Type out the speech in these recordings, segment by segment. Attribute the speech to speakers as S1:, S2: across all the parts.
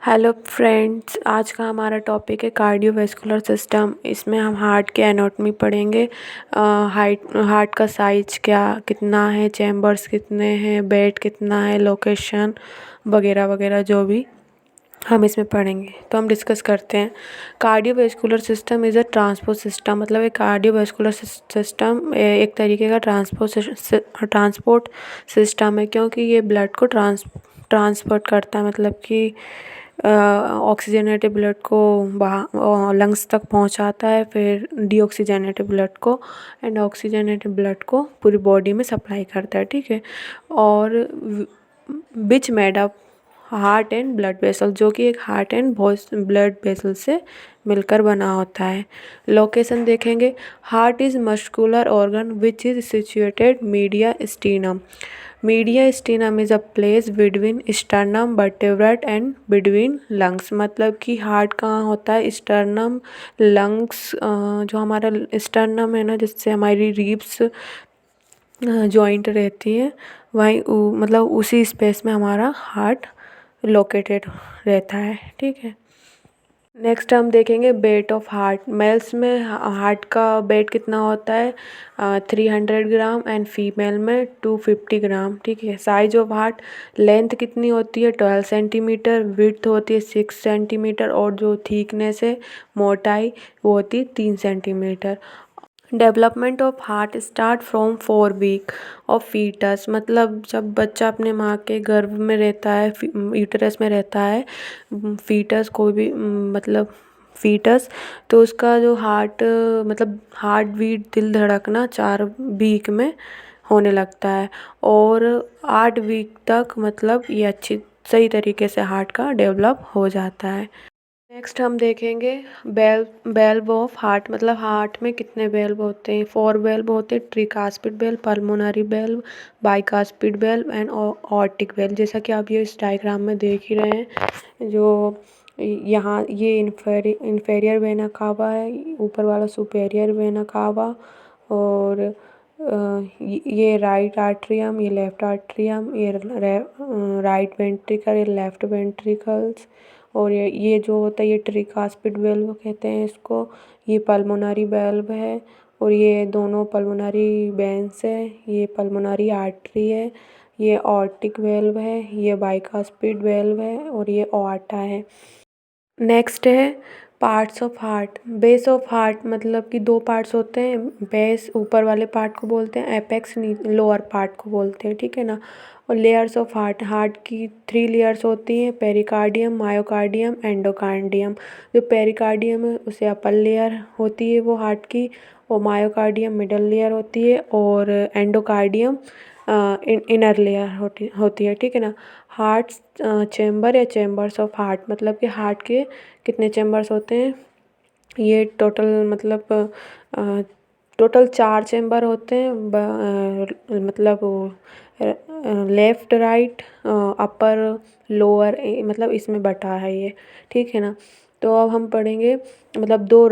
S1: Hello friends, आज का हमारा टॉपिक है कार्डियोवैस्कुलर सिस्टम। इसमें हम हार्ट के एनाटॉमी पढ़ेंगे। हार्ट का साइज कितना है, चैम्बर्स कितने हैं, बेड कितना है, लोकेशन वगैरह वगैरह जो भी हम इसमें पढ़ेंगे। तो हम डिस्कस करते हैं। Cardiovascular system is a transport system. मतलब एक कार्डियोवैस्कुलर सिस्टम एक तरीके का ट्रांसपोर्ट सिस्टम है, क्योंकि ये ब्लड को ट्रांसपोर्ट करता है। मतलब कि ऑक्सीजनेटेड ब्लड को लंग्स तक पहुंचाता है, फिर डीऑक्सीजनेटेड ब्लड को एंड ऑक्सीजनेटेड ब्लड को पूरी बॉडी में सप्लाई करता है। ठीक है। और which made up heart and blood vessel, जो कि एक हार्ट एंड ब्लड वेसल से मिलकर बना होता है। लोकेशन देखेंगे। Heart is muscular organ which is situated mediastinum. Mediastinum is a place between sternum vertebrate and between lungs. मतलब कि हार्ट कहाँ होता है, स्टर्नम लंग्स, जो हमारा स्टर्नम है ना, जिससे हमारी रिब्स जॉइंट रहती है, वहीं मतलब उसी स्पेस में हमारा हार्ट लोकेटेड रहता है। ठीक है। नेक्स्ट हम देखेंगे वेट ऑफ हार्ट। मेल्स में हार्ट का वेट कितना होता है, 300 ग्राम एंड फीमेल में 250 ग्राम। ठीक है। साइज ऑफ हार्ट, लेंथ कितनी होती है, 12 सेंटीमीटर, विड्थ होती है 6 सेंटीमीटर, और जो थिकनेस है, मोटाई, वो होती है 3 centimetre. Development of heart start from 4 week of foetus. मतलब जब बच्चा अपने माँ के गर्भ में रहता है, यूटरस में रहता है, फीटस कोई भी मतलब फीटस, तो उसका जो हार्ट मतलब हार्ट बीट, दिल धड़कना 4 वीक में होने लगता है, और 8 वीक तक मतलब ये अच्छी सही तरीके से हार्ट का डेवलप हो जाता है। नेक्स्ट हम देखेंगे वेल्व ऑफ हार्ट। मतलब हार्ट में कितने वेल्व होते हैं, 4 वेल्व होते हैं, tricuspid valve, pulmonary valve, bicuspid valve and aortic valve. जैसा कि आप ये इस डायग्राम में देख ही रहे हैं। जो यहाँ ये इन्फेरियर वेना कावा है, ऊपर वाला सुपेरियर वेना कावा, और ये राइट आर्ट्रियम, ये लेफ्ट आर्ट्रियम, ये राइट वेंट्रिकल, ये लेफ्ट वेंट्रिकल्स, और ये जो होता है ये ट्रिकास्पिड वेल्व कहते हैं इसको। ये पल्मोनरी वेल्व है, और ये दोनों पल्मोनरी वेन्स है, ये पल्मोनरी आर्टरी है, ये ऑर्टिक वेल्व है, ये बाइकास्पिड वेल्व है, और ये ओआर्टा है। नेक्स्ट है parts of heart. Base of heart, मतलब कि 2 पार्ट्स होते हैं। बेस ऊपर वाले पार्ट को बोलते हैं, एपेक्स लोअर पार्ट को बोलते हैं। ठीक है ना। और लेयर्स ऑफ हार्ट, हार्ट की 3 लेयर्स होती हैं, पेरिकार्डियम, मायोकार्डियम, एंडोकार्डियम। जो पेरिकार्डियम है उसे अपर लेयर होती है वो हार्ट की, और मायोकार्डियम मिडल लेयर होती है, और एंडोकार्डियम इनर लेयर होती है। ठीक है ना। हार्ट चेम्बर या चेम्बर्स ऑफ हार्ट, मतलब कि हार्ट के कितने चेम्बर्स होते हैं, ये टोटल मतलब टोटल 4 चेम्बर होते हैं। मतलब लेफ़्ट, राइट, अपर, लोअर, मतलब इसमें बटा है ये। ठीक है ना। तो अब हम पढ़ेंगे। मतलब 2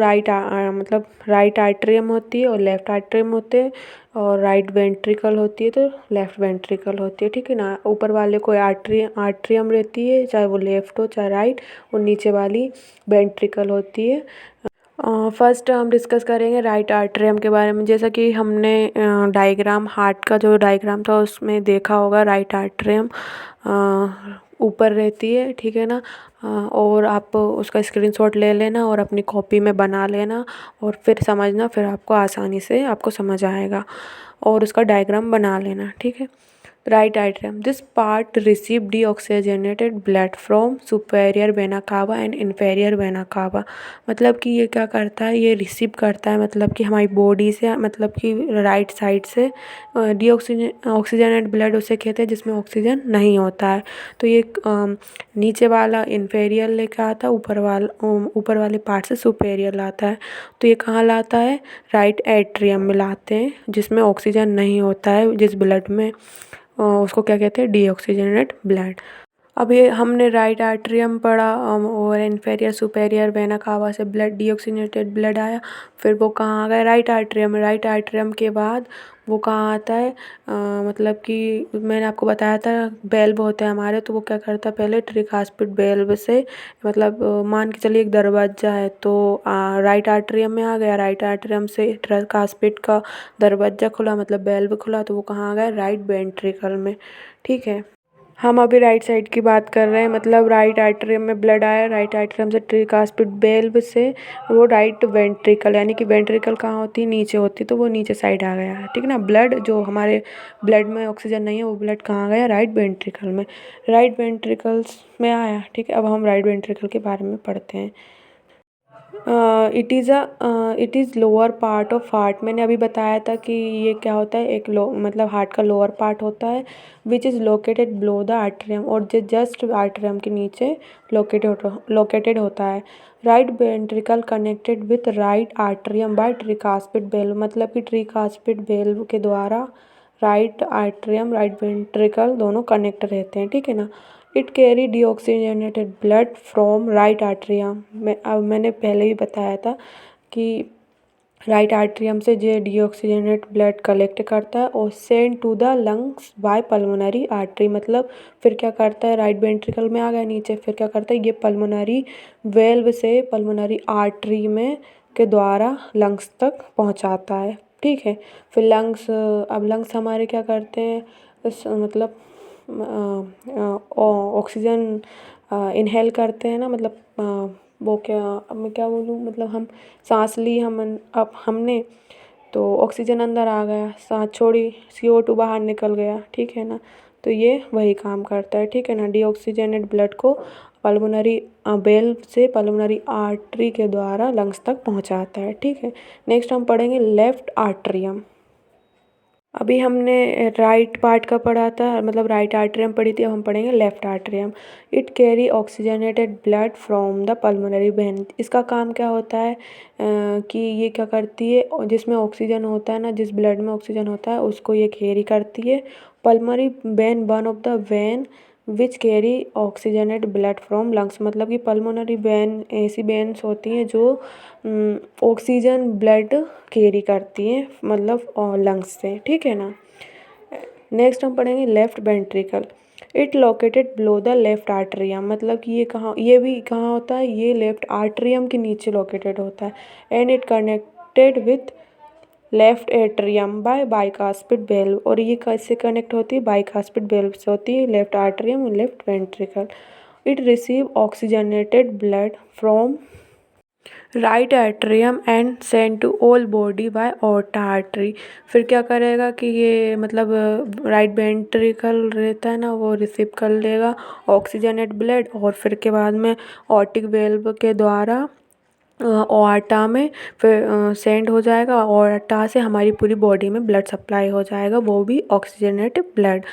S1: मतलब राइट आर्ट्रियम होती है और लेफ़्ट आर्ट्रियम होते हैं, और राइट वेंट्रिकल होती है तो लेफ़्ट वेंट्रिकल होती है। ठीक है ना। ऊपर वाले कोई आर्ट्रियम रहती है, चाहे वो लेफ़्ट हो चाहे राइट, और नीचे वाली वेंट्रिकल होती है। फर्स्ट हम डिस्कस करेंगे राइट आर्ट्रियम के बारे में। जैसा कि हमने डायग्राम, हार्ट का जो डायग्राम था उसमें देखा होगा, राइट आर्ट्रियम ऊपर रहती है। ठीक है ना। और आप उसका स्क्रीनशॉट ले लेना और अपनी कॉपी में बना लेना, और फिर समझना, फिर आपको आसानी से आपको समझ आएगा, और उसका डायग्राम बना लेना। ठीक है। Right atrium, this part receive deoxygenated blood from superior vena cava and inferior vena cava. मतलब कि ये क्या करता है, ये रिसीव करता है, मतलब कि हमारी बॉडी से, मतलब कि राइट साइड से ऑक्सीजनेटेड ब्लड उसे कहते हैं जिसमें ऑक्सीजन नहीं होता है। तो ये नीचे वाला इन्फेरियर लेकर आता है, ऊपर वाले पार्ट से सुपेरियर लाता है। तो ये कहाँ लाता है, राइट एट्रियम में लाते हैं, जिसमें ऑक्सीजन नहीं होता है, जिस ब्लड में उसको क्या कहते हैं, डीऑक्सीजनेटेड ब्लड। अभी हमने राइट आर्टरियम पढ़ा और इन्फीरियर सुपेरियर वेना कावा से ब्लड डीऑक्सीजनेटेड ब्लड आया, फिर वो कहाँ आ गया राइट आर्टरियम। राइट आर्टरियम के बाद वो कहाँ आता है, मतलब कि मैंने आपको बताया था वेल्व होते हैं हमारे, तो वो क्या करता है पहले ट्रिकास्पिड वेल्व से, मतलब मान के चलिए एक दरवाजा है तो राइट आर्टरियम में आ गया, राइट आर्टरियम से ट्रिकास्पिड का दरवाजा खुला मतलब वेल्व खुला, तो वो कहाँ आ गया राइट वेंट्रिकल में। ठीक है, हम अभी राइट साइड की बात कर रहे हैं, मतलब राइट आर्टरियम में ब्लड आया, राइट आर्टरियम से ट्रिकास्पिड वेल्व से वो राइट वेंट्रिकल, यानी कि वेंट्रिकल कहाँ होती है नीचे होती है, तो वो नीचे साइड आ गया है। ठीक है ना, ब्लड जो हमारे ब्लड में ऑक्सीजन नहीं है वो ब्लड कहाँ गया राइट वेंट्रिकल में, राइट वेंट्रिकल्स में आया। ठीक है, अब हम राइट वेंट्रिकल के बारे में पढ़ते हैं। It is lower part of heart, मैंने अभी बताया था कि ये क्या होता है, एक मतलब हार्ट का लोअर पार्ट होता है, which is located below the atrium, और जो जस्ट आर्टरियम के नीचे लोकेटेड होता है। Right ventricle connected with right atrium by tricuspid valve, मतलब कि ट्रिकास्पिड वेल्व के द्वारा राइट आर्टरियम राइट वेंट्रिकल दोनों कनेक्ट रहते हैं। ठीक है ना, it carry deoxygenated blood from right atrium, अब मैंने पहले ही बताया था कि राइट आर्टरियम से जो डीऑक्सीजनेट ब्लड कलेक्ट करता है और send to the lungs by pulmonary artery, मतलब फिर क्या करता है राइट वेंट्रिकल में आ गया नीचे, फिर क्या करता है ये पल्मोनरी वेल्व से पल्मोनरी आर्टरी में के द्वारा लंग्स तक पहुंचाता है। ठीक है, फिर लंग्स, अब लंग्स हमारे क्या करते हैं मतलब ऑक्सीजन इनहेल करते हैं ना, मतलब वो क्या, अब मैं क्या बोलूँ, मतलब हम सांस ली अब हमने तो ऑक्सीजन अंदर आ गया, सांस छोड़ी CO2 बाहर निकल गया। ठीक है ना, तो ये वही काम करता है। ठीक है ना, डीऑक्सीजनेट ब्लड को पल्मोनरी वेल्व से पल्मोनरी आर्टरी के द्वारा लंग्स तक पहुंचाता है। ठीक है, नेक्स्ट हम पढ़ेंगे लेफ्ट आर्टरियम। अभी हमने राइट पार्ट का पढ़ा था, मतलब राइट आर्टरियम पढ़ी थी, अब हम पढ़ेंगे left atrium. It carry oxygenated blood from the pulmonary vein, इसका काम क्या होता है कि ये क्या करती है, जिसमें ऑक्सीजन होता है ना, जिस ब्लड में ऑक्सीजन होता है उसको ये कैरी करती है। Pulmonary vein one of the when which carry oxygenate blood from lungs, मतलब कि पल्मोनरी वेन ऐसी वेन्स होती हैं जो ऑक्सीजन ब्लड कैरी करती हैं, मतलब लंग्स से। ठीक है ना, नेक्स्ट हम पढ़ेंगे left ventricle. It located below the left atrium, मतलब कि ये भी कहाँ होता है, ये लेफ्ट आर्टरियम के नीचे लोकेटेड होता है। And it connected with left atrium by bicuspid valve, और ये कैसे कनेक्ट होती है बाइकास्पिड वेल्व से होती है, लेफ्ट आर्टरियम और left ventricle. It receive oxygenated blood from right atrium and send to all body by aorta artery, फिर क्या करेगा कि ये मतलब राइट वेंट्रिकल रहता है ना, वो रिसीव कर लेगा ऑक्सीजनेट ब्लड, और फिर के बाद में ऑर्टिक वेल्व के द्वारा ओआर्टा में फिर सेंड हो जाएगा, ओआर्टा से हमारी पूरी बॉडी में ब्लड सप्लाई हो जाएगा, वो भी ऑक्सीजनेटेड ब्लड।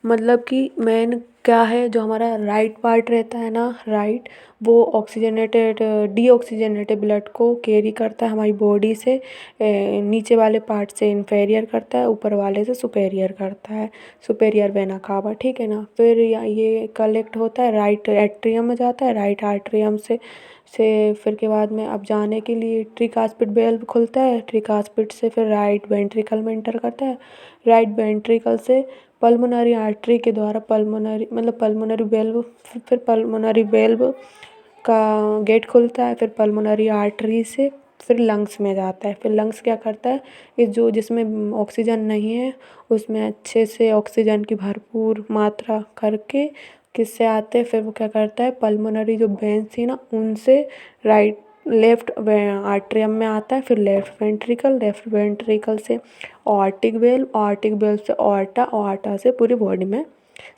S1: मतलब कि मेन क्या है, जो हमारा राइट पार्ट रहता है ना राइट, वो ऑक्सीजनेटेड डीऑक्सीजनेटेड ब्लड को कैरी करता है हमारी बॉडी से, नीचे वाले पार्ट से इन्फेरियर करता है, ऊपर वाले से सुपेरियर करता है, सुपेरियर वेना कावा। ठीक है ना, फिर ये कलेक्ट होता है राइट एट्रियम में जाता है, राइट आर्टरियम से फिर के बाद में अब जाने के लिए ट्रिकास्पिड वेल्व खुलता है, ट्रिकास्पिड से फिर राइट वेंट्रिकल में एंटर करता है, राइट वेंट्रिकल से पल्मोनरी आर्टरी के द्वारा पल्मोनरी मतलब पल्मोनरी वेल्व, फिर पल्मोनरी वेल्व का गेट खुलता है, फिर पल्मोनरी आर्टरी से फिर लंग्स में जाता है, फिर लंग्स क्या करता है, इस जो जिसमें ऑक्सीजन नहीं है उसमें अच्छे से ऑक्सीजन की भरपूर मात्रा करके किससे आते हैं, फिर वो क्या करता है पल्मोनरी जो वेन्स थी ना उनसे राइट लेफ्ट आर्टरियम में आता है, फिर लेफ्ट वेंट्रिकल से ऑर्टिक वेल्व से ऑर्टा से पूरी बॉडी में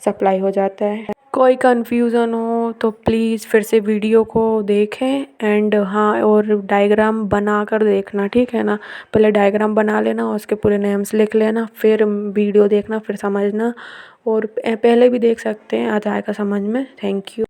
S1: सप्लाई हो जाता है। कोई कन्फ्यूज़न हो तो प्लीज़ फिर से वीडियो को देखें, एंड हाँ और डायग्राम बना कर देखना। ठीक है ना, पहले डायग्राम बना लेना, उसके पूरे नेम्स लिख लेना, फिर वीडियो देखना, फिर समझना, और पहले भी देख सकते हैं, आ जाएगा समझ में। Thank you.